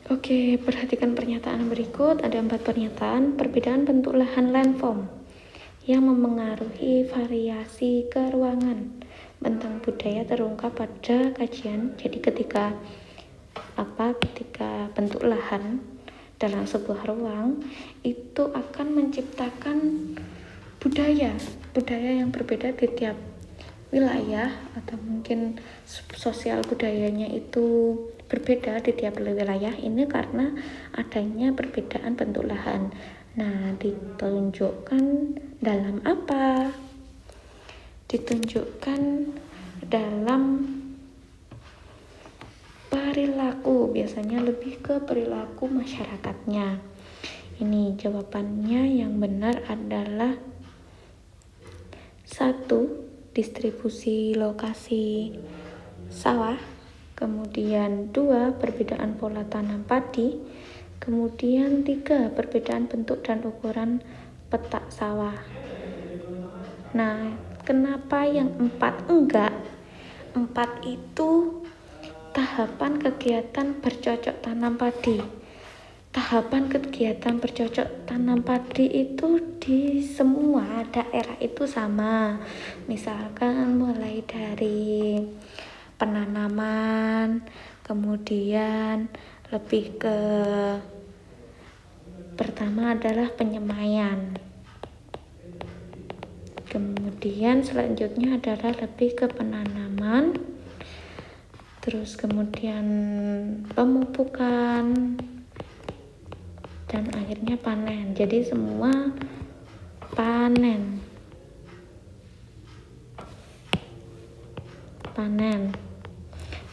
Oke, perhatikan pernyataan berikut. Ada 4 pernyataan. Perbedaan bentuk lahan landform yang memengaruhi variasi ke ruangan. Bentang budaya terungkap pada kajian. Jadi ketika bentuk lahan dalam sebuah ruang itu akan menciptakan budaya yang berbeda di tiap wilayah, atau mungkin sosial budayanya itu berbeda di tiap wilayah ini karena adanya perbedaan bentuk lahan. Nah, ditunjukkan dalam apa? Ditunjukkan dalam perilaku, biasanya lebih ke perilaku masyarakatnya. Ini jawabannya yang benar adalah 1. Distribusi lokasi sawah. Kemudian 2. Perbedaan pola tanam padi. Kemudian 3. Perbedaan bentuk dan ukuran petak sawah. Nah, kenapa yang 4 enggak? 4 itu tahapan kegiatan bercocok tanam padi. Tahapan kegiatan bercocok tanam padi itu di semua daerah itu sama. Misalkan mulai dari penanaman, kemudian lebih ke pertama adalah penyemaian. Kemudian selanjutnya adalah lebih ke penanaman, terus kemudian pemupukan, dan akhirnya panen. Jadi semua panen.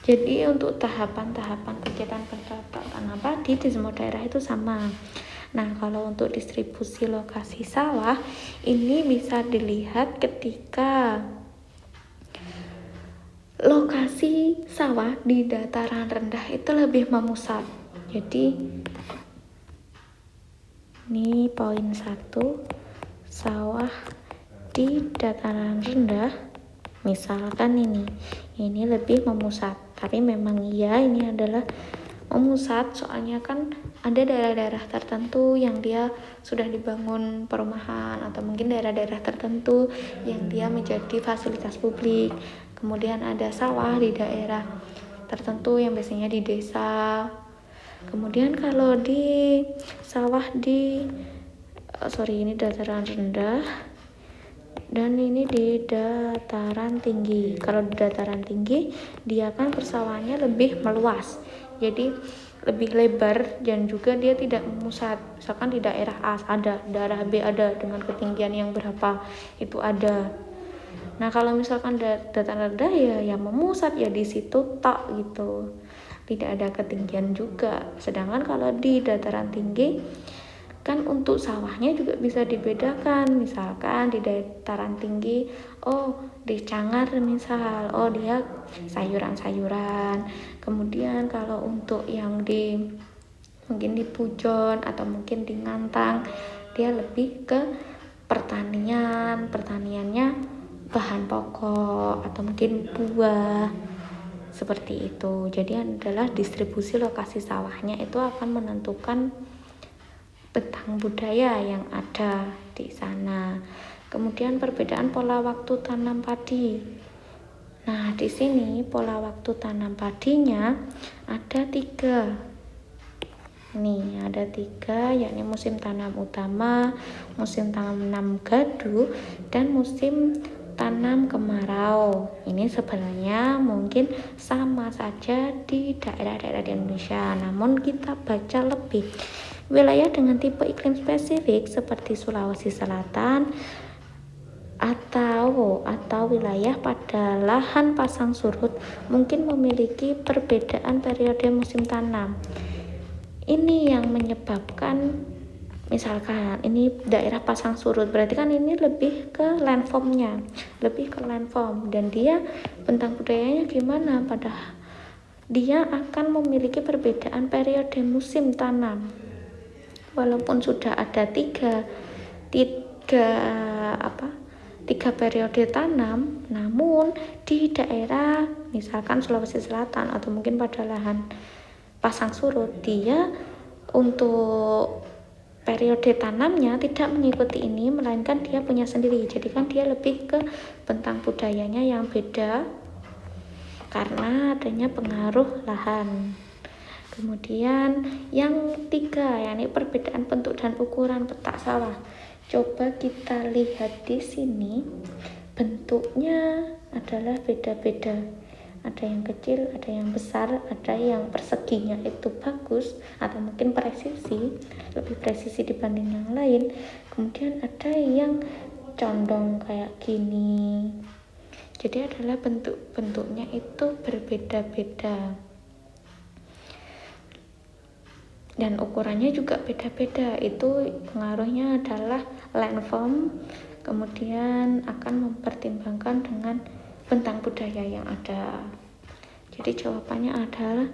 Jadi untuk tahapan-tahapan kegiatan bercocok tanam padi di semua daerah itu sama. Nah, kalau untuk distribusi lokasi sawah ini bisa dilihat ketika lokasi sawah di dataran rendah itu lebih memusat. Jadi ini poin 1, sawah di dataran rendah, misalkan ini lebih memusat. Tapi memang iya ini adalah memusat, soalnya kan ada daerah-daerah tertentu yang dia sudah dibangun perumahan, atau mungkin daerah-daerah tertentu yang dia menjadi fasilitas publik. Kemudian ada sawah di daerah tertentu yang biasanya di desa. Kemudian kalau di sawah ini dataran rendah, dan ini di dataran tinggi. Kalau di dataran tinggi dia kan persawahannya lebih meluas, jadi lebih lebar, dan juga dia tidak memusat. Misalkan di daerah A ada, daerah B ada dengan ketinggian yang berapa itu ada. Nah, kalau misalkan dataran rendah ya memusat ya di situ tok gitu, tidak ada ketinggian juga. Sedangkan kalau di dataran tinggi kan untuk sawahnya juga bisa dibedakan. Misalkan di dataran tinggi, di Cangar misal, dia sayuran-sayuran. Kemudian kalau untuk yang mungkin di Pujon atau mungkin di Ngantang, dia lebih ke pertaniannya bahan pokok atau mungkin buah, seperti itu. Jadi adalah distribusi lokasi sawahnya itu akan menentukan bentang budaya yang ada di sana. Kemudian perbedaan pola waktu tanam padi. Nah, di sini pola waktu tanam padinya ada 3. Nih, ada 3, yakni musim tanam utama, musim tanam gadu, dan musim tanam kemarau. Ini sebenarnya mungkin sama saja di daerah-daerah di Indonesia, namun kita baca lebih wilayah dengan tipe iklim spesifik seperti Sulawesi Selatan atau wilayah pada lahan pasang surut mungkin memiliki perbedaan periode musim tanam. Ini yang menyebabkan, misalkan ini daerah pasang surut, berarti kan ini lebih ke landformnya, dan dia bentang budayanya gimana? Padahal dia akan memiliki perbedaan periode musim tanam. Walaupun sudah ada tiga periode tanam, namun di daerah misalkan Sulawesi Selatan atau mungkin pada lahan pasang surut, dia untuk periode tanamnya tidak mengikuti ini, melainkan dia punya sendiri. Jadi kan dia lebih ke bentang budayanya yang beda karena adanya pengaruh lahan. Kemudian yang tiga, yakni perbedaan bentuk dan ukuran petak sawah. Coba kita lihat di sini, bentuknya adalah beda-beda. Ada yang kecil, ada yang besar, ada yang perseginya itu bagus atau mungkin presisi, lebih presisi dibanding yang lain. Kemudian ada yang condong kayak gini. Jadi adalah bentuk-bentuknya itu berbeda-beda. Dan ukurannya juga beda-beda. Itu pengaruhnya adalah landform, kemudian akan mempertimbangkan dengan bentang budaya yang ada. Jadi jawabannya adalah